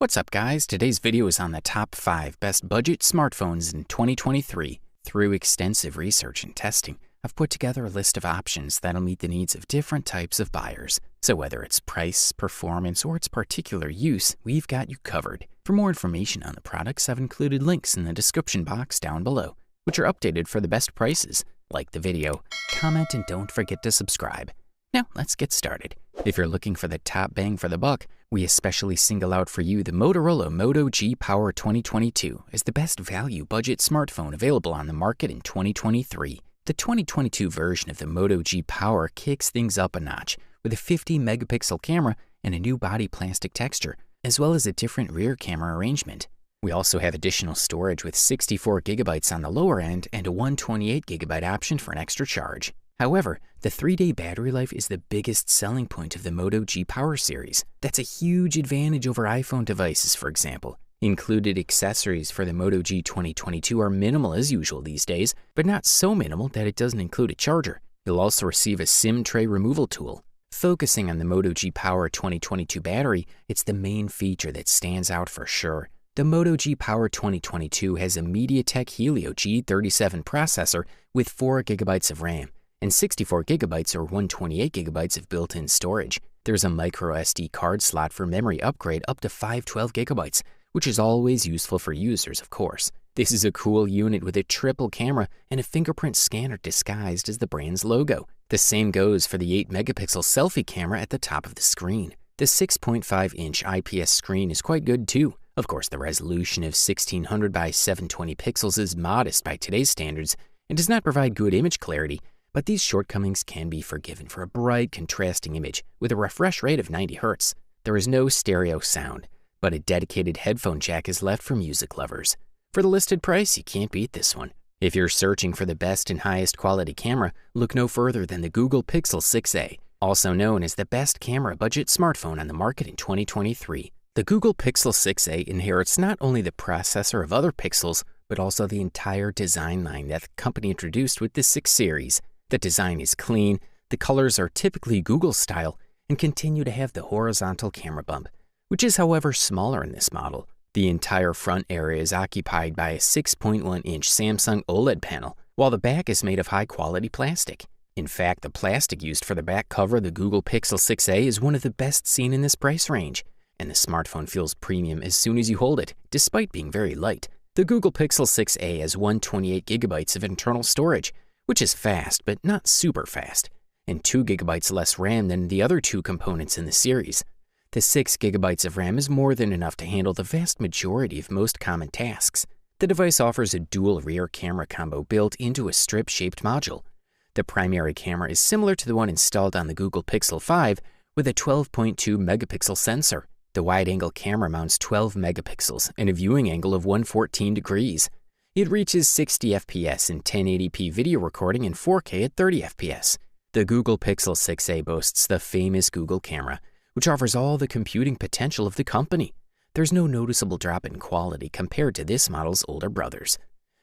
What's up guys, today's video is on the top 5 best budget smartphones in 2023. Through extensive research and testing, I've put together a list of options that'll meet the needs of different types of buyers. So whether it's price, performance, or its particular use, we've got you covered. For more information on the products, I've included links in the description box down below, which are updated for the best prices. Like the video, comment, and don't forget to subscribe. Now let's get started. If you're looking for the top bang for the buck, we especially single out for you the Motorola Moto G Power 2022 as the best value budget smartphone available on the market in 2023. The 2022 version of the Moto G Power kicks things up a notch with a 50 megapixel camera and a new body plastic texture, as well as a different rear camera arrangement. We also have additional storage with 64 gigabytes on the lower end and a 128 gigabyte option for an extra charge. However, the 3-day battery life is the biggest selling point of the Moto G Power series. That's a huge advantage over iPhone devices, for example. Included accessories for the Moto G 2022 are minimal as usual these days, but not so minimal that it doesn't include a charger. You'll also receive a SIM tray removal tool. Focusing on the Moto G Power 2022 battery, it's the main feature that stands out for sure. The Moto G Power 2022 has a MediaTek Helio G37 processor with 4 gigabytes of RAM and 64 gigabytes or 128 gigabytes of built-in storage. There's a micro SD card slot for memory upgrade up to 512 gigabytes, which is always useful for users, of course. This is a cool unit with a triple camera and a fingerprint scanner disguised as the brand's logo. The same goes for the 8 megapixel selfie camera at the top of the screen. The 6.5-inch IPS screen is quite good too. Of course, the resolution of 1600 by 720 pixels is modest by today's standards and does not provide good image clarity, but these shortcomings can be forgiven for a bright, contrasting image with a refresh rate of 90 Hz. There is no stereo sound, but a dedicated headphone jack is left for music lovers. For the listed price, you can't beat this one. If you're searching for the best and highest quality camera, look no further than the Google Pixel 6a, also known as the best camera budget smartphone on the market in 2023. The Google Pixel 6a inherits not only the processor of other Pixels, but also the entire design line that the company introduced with the 6 series. The design is clean, the colors are typically Google style, and continue to have the horizontal camera bump, which is however smaller in this model. The entire front area is occupied by a 6.1-inch Samsung OLED panel, while the back is made of high-quality plastic. In fact, the plastic used for the back cover of the Google Pixel 6a is one of the best seen in this price range, and the smartphone feels premium as soon as you hold it, despite being very light. The Google Pixel 6a has 128 gigabytes of internal storage, which is fast but not super fast, and 2 gigabytes less RAM than the other 2 components in the series. The 6 gigabytes of RAM is more than enough to handle the vast majority of most common tasks. The device offers a dual rear camera combo built into a strip-shaped module. The primary camera is similar to the one installed on the Google Pixel 5 with a 12.2 megapixel sensor. The wide-angle camera mounts 12 megapixels and a viewing angle of 114 degrees. It reaches 60 FPS in 1080p video recording and 4K at 30 FPS. The Google Pixel 6a boasts the famous Google camera, which offers all the computing potential of the company. There's no noticeable drop in quality compared to this model's older brothers.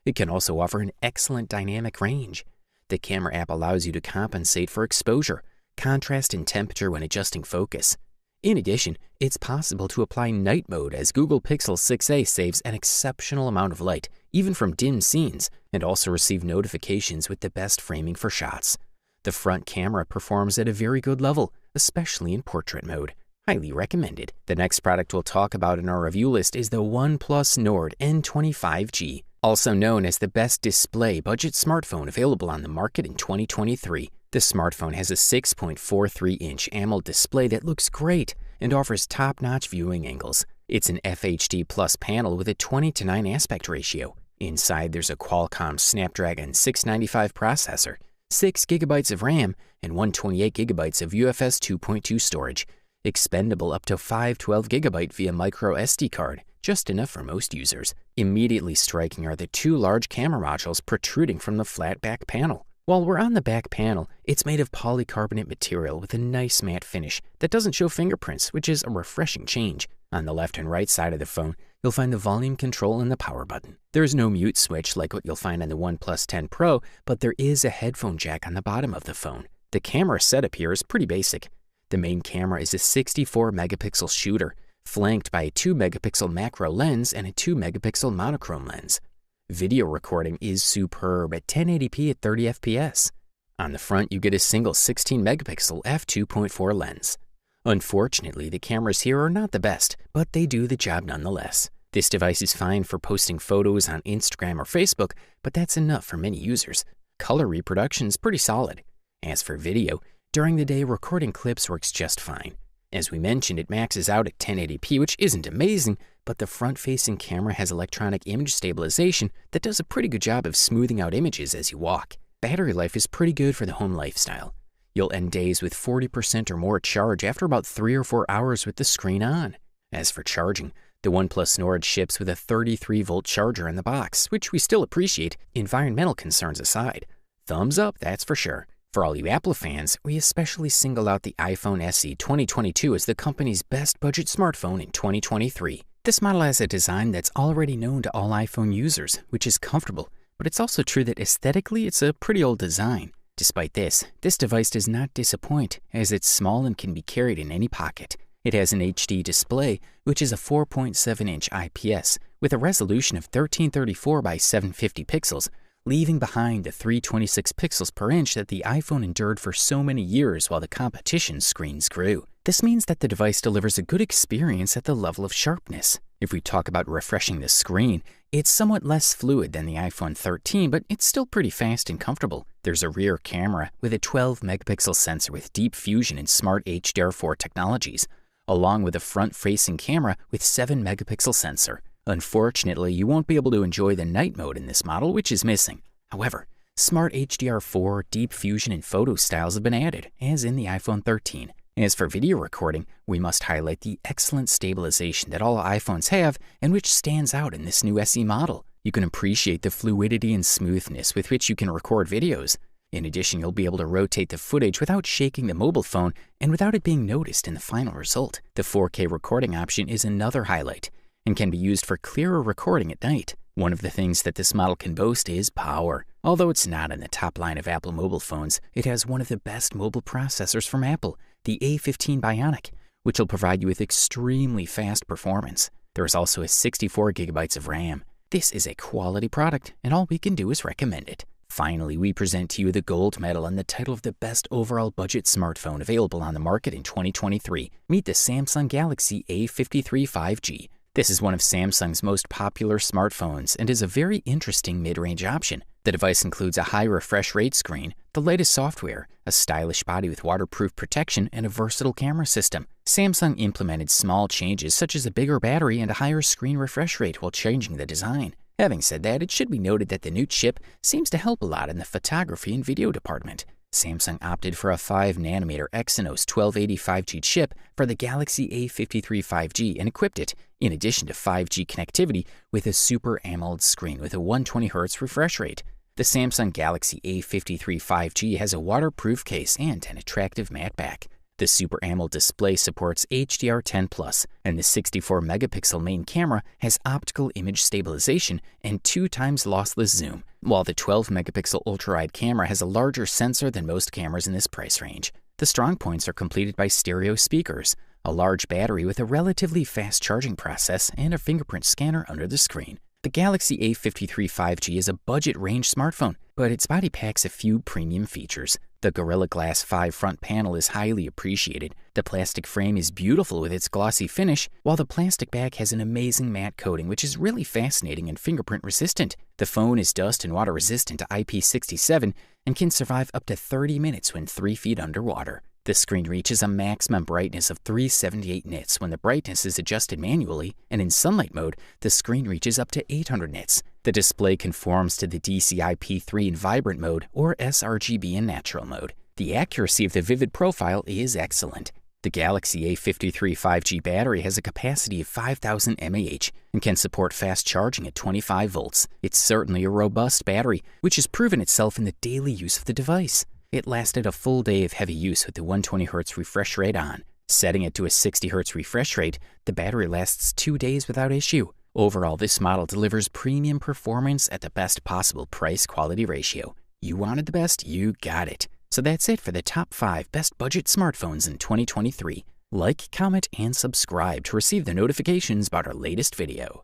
It can also offer an excellent dynamic range. The camera app allows you to compensate for exposure, contrast, and temperature when adjusting focus. In addition, it's possible to apply night mode as Google Pixel 6a saves an exceptional amount of light, even from dim scenes, and also receive notifications with the best framing for shots. The front camera performs at a very good level, especially in portrait mode. Highly recommended. The next product we'll talk about in our review list is the OnePlus Nord N20 5G, also known as the best display budget smartphone available on the market in 2023. The smartphone has a 6.43-inch AMOLED display that looks great and offers top-notch viewing angles. It's an FHD Plus panel with a 20:9 aspect ratio. Inside, there's a Qualcomm Snapdragon 695 processor, 6 gigabytes of RAM, and 128 gigabytes of UFS 2.2 storage. Expendable up to 512 gigabyte via micro SD card, just enough for most users. Immediately striking are the 2 large camera modules protruding from the flat back panel. While we're on the back panel, it's made of polycarbonate material with a nice matte finish that doesn't show fingerprints, which is a refreshing change. On the left and right side of the phone, you'll find the volume control and the power button. There is no mute switch like what you'll find on the OnePlus 10 Pro, but there is a headphone jack on the bottom of the phone. The camera setup here is pretty basic. The main camera is a 64 megapixel shooter, flanked by a 2-megapixel macro lens and a 2-megapixel monochrome lens. Video recording is superb at 1080p at 30 fps. On the front, you get a single 16-megapixel f2.4 lens. Unfortunately, the cameras here are not the best, but they do the job nonetheless. This device is fine for posting photos on Instagram or Facebook, but that's enough for many users. Color reproduction is pretty solid. As for video, during the day, recording clips works just fine. As we mentioned, it maxes out at 1080p, which isn't amazing, but the front-facing camera has electronic image stabilization that does a pretty good job of smoothing out images as you walk. Battery life is pretty good for the home lifestyle. You'll end days with 40% or more charge after about 3 or 4 hours with the screen on. As for charging, the OnePlus Nord ships with a 33-volt charger in the box, which we still appreciate, environmental concerns aside. Thumbs up, that's for sure. For all you Apple fans, we especially single out the iPhone SE 2022 as the company's best budget smartphone in 2023. This model has a design that's already known to all iPhone users, which is comfortable, but it's also true that aesthetically it's a pretty old design. Despite this device does not disappoint, as it's small and can be carried in any pocket. It has an HD display, which is a 4.7-inch IPS with a resolution of 1334 by 750 pixels, leaving behind the 326 pixels per inch that the iPhone endured for so many years while the competition screens grew. This means that the device delivers a good experience at the level of sharpness. If we talk about refreshing the screen, it's somewhat less fluid than the iPhone 13, but it's still pretty fast and comfortable. There's a rear camera with a 12-megapixel sensor with deep fusion and smart HDR4 technologies, along with a front-facing camera with 7-megapixel sensor. Unfortunately, you won't be able to enjoy the night mode in this model, which is missing. However, smart HDR4, deep fusion, and photo styles have been added, as in the iPhone 13. As for video recording, we must highlight the excellent stabilization that all iPhones have and which stands out in this new SE model. You can appreciate the fluidity and smoothness with which you can record videos. In addition, you'll be able to rotate the footage without shaking the mobile phone and without it being noticed in the final result. The 4K recording option is another highlight and can be used for clearer recording at night. One of the things that this model can boast is power. Although it's not in the top line of Apple mobile phones, it has one of the best mobile processors from Apple, the A53 Bionic, which will provide you with extremely fast performance. There is also a 64 gigabytes of RAM. This is a quality product, and all we can do is recommend it. Finally, we present to you the gold medal and the title of the best overall budget smartphone available on the market in 2023. Meet the Samsung Galaxy A53 5G. This is one of Samsung's most popular smartphones and is a very interesting mid-range option. The device includes a high refresh rate screen, the latest software, a stylish body with waterproof protection, and a versatile camera system. Samsung implemented small changes such as a bigger battery and a higher screen refresh rate while changing the design. Having said that, it should be noted that the new chip seems to help a lot in the photography and video department. Samsung opted for a 5nm Exynos 1280 5G chip for the Galaxy A53 5G and equipped it, in addition to 5G connectivity, with a Super AMOLED screen with a 120Hz refresh rate. The Samsung Galaxy A53 5G has a waterproof case and an attractive matte back. The Super AMOLED display supports HDR10+, and the 64-megapixel main camera has optical image stabilization and 2x lossless zoom, while the 12-megapixel ultra-wide camera has a larger sensor than most cameras in this price range. The strong points are completed by stereo speakers, a large battery with a relatively fast charging process, and a fingerprint scanner under the screen. The Galaxy A53 5G is a budget-range smartphone, but its body packs a few premium features. The Gorilla Glass 5 front panel is highly appreciated. The plastic frame is beautiful with its glossy finish, while the plastic back has an amazing matte coating which is really fascinating and fingerprint resistant. The phone is dust and water resistant to IP67 and can survive up to 30 minutes when 3 feet underwater. The screen reaches a maximum brightness of 378 nits when the brightness is adjusted manually, and in sunlight mode, the screen reaches up to 800 nits. The display conforms to the DCI-P3 in vibrant mode or sRGB in natural mode. The accuracy of the vivid profile is excellent. The Galaxy A53 5G battery has a capacity of 5,000 mAh and can support fast charging at 25 volts. It's certainly a robust battery, which has proven itself in the daily use of the device. It lasted a full day of heavy use with the 120Hz refresh rate on. Setting it to a 60Hz refresh rate, the battery lasts 2 days without issue. Overall, this model delivers premium performance at the best possible price-quality ratio. You wanted the best, you got it. So that's it for the top 5 best budget smartphones in 2023. Like, comment, and subscribe to receive the notifications about our latest video.